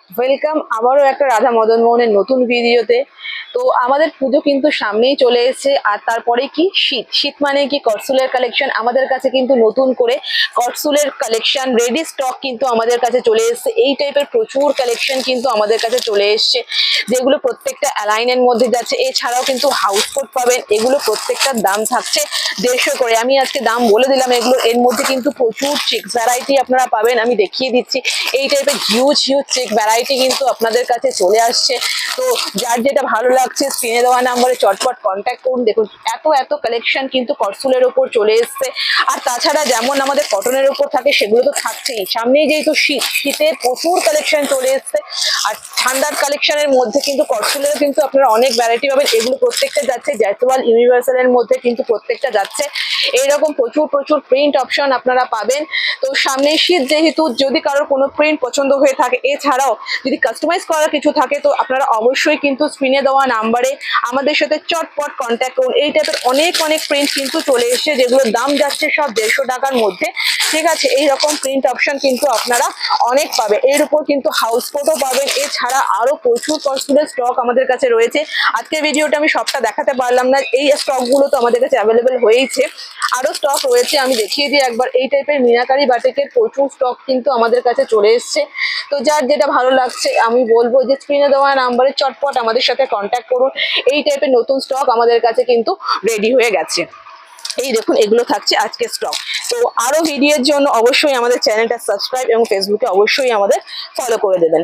Welcome আবারও একটা রাধা মদন মোহনের নতুন ভিডিওতে। তো আমাদের পুজো কিন্তু সামনেই চলে এসেছে, আর তারপরে কি শীত। শীত মানে কি করসুলের কালেকশন আমাদের কাছে কিন্তু নতুন করে করসুলের কালেকশন রেডি স্টক কিন্তু আমাদের কাছে চলে এসেছে। এই টাইপের প্রচুর কালেকশন কিন্তু আমাদের কাছে চলে এসছে, যেগুলো প্রত্যেকটা অ্যালাইনের মধ্যে যাচ্ছে। এছাড়াও কিন্তু হাউস কোট পাবেন, এগুলো প্রত্যেকটার দাম থাকছে 150 করে। আমি আজকে দাম বলে দিলাম এগুলো। এর মধ্যে কিন্তু প্রচুর চেক ভ্যারাইটি আপনারা পাবেন, আমি দেখিয়ে দিচ্ছি। এই টাইপের হিউজ হিউজ চেক ভ্যারাইটি কিন্তু আপনাদের কাছে চলে আসছে। তো যার যেটা ভালো লাগছে স্ক্রিনে দেওয়া নাম্বারে চটপট কন্ট্যাক্ট করুন। দেখুন এত এত কালেকশন কিন্তু করসুলের ওপর চলে এসছে। আর তাছাড়া যেমন আমাদের কটনের ওপর থাকে সেগুলো তো থাকছেই। সামনেই যেহেতু শীত, শীতের প্রচুর কালেকশন চলে এসছে। আর ঠান্ডার কালেকশনের মধ্যে কিন্তু করসুলেরও কিন্তু আপনারা অনেক ভ্যারাইটি পাবেন। এগুলো প্রত্যেকটা যাচ্ছে জয়সওয়াল ইউনিভার্সালের মধ্যে, কিন্তু প্রত্যেকটা যাচ্ছে এইরকম প্রচুর প্রচুর প্রিন্ট অপশন আপনারা পাবেন। তো সামনে শীত যেহেতু, যদি কারোর কোনো প্রিন্ট পছন্দ হয়ে থাকে, এছাড়াও যদি কাস্টমাইজ করার কিছু থাকে, তো আপনারা অবশ্যই কিন্তু স্ক্রিনে দেওয়া নাম্বারে আমাদের সাথে চটপট কন্ট্যাক্ট করুন। এই টাইপের অনেক অনেক প্রিন্ট কিন্তু চলে এসছে, যেগুলোর দাম যাচ্ছে সব 150 টাকার মধ্যে। ঠিক আছে, এইরকম প্রিন্ট অপশন কিন্তু আপনারা অনেক পাবেন। এর উপর কিন্তু হাউস কোটও পাবেন। এছাড়া আরো প্রচুর কস্টুমের স্টক আমাদের কাছে রয়েছে। আজকের ভিডিওটা আমি সবটা দেখাতে পারলাম না, এই স্টকগুলো তো আমাদের কাছে অ্যাভেলেবেল হয়েইছে। আরো স্টক রয়েছে, আমি দেখিয়ে দিই একবার। এই টাইপের মিনাকারি বাটিকের প্রচুর স্টক কিন্তু আমাদের কাছে চলে এসছে। তো যার যেটা ভালো লাগছে আমি বলবো যে স্ক্রিনে দেওয়া নাম্বারে চটপট আমাদের সাথে কন্ট্যাক্ট করুন। এই টাইপের নতুন স্টক আমাদের কাছে কিন্তু রেডি হয়ে গেছে। এই দেখুন, এগুলো থাকছে আজকের স্টক। তো আরো ভিডিওর জন্য অবশ্যই আমাদের চ্যানেলটা সাবস্ক্রাইব এবং ফেসবুকে অবশ্যই আমাদের ফলো করে দেবেন।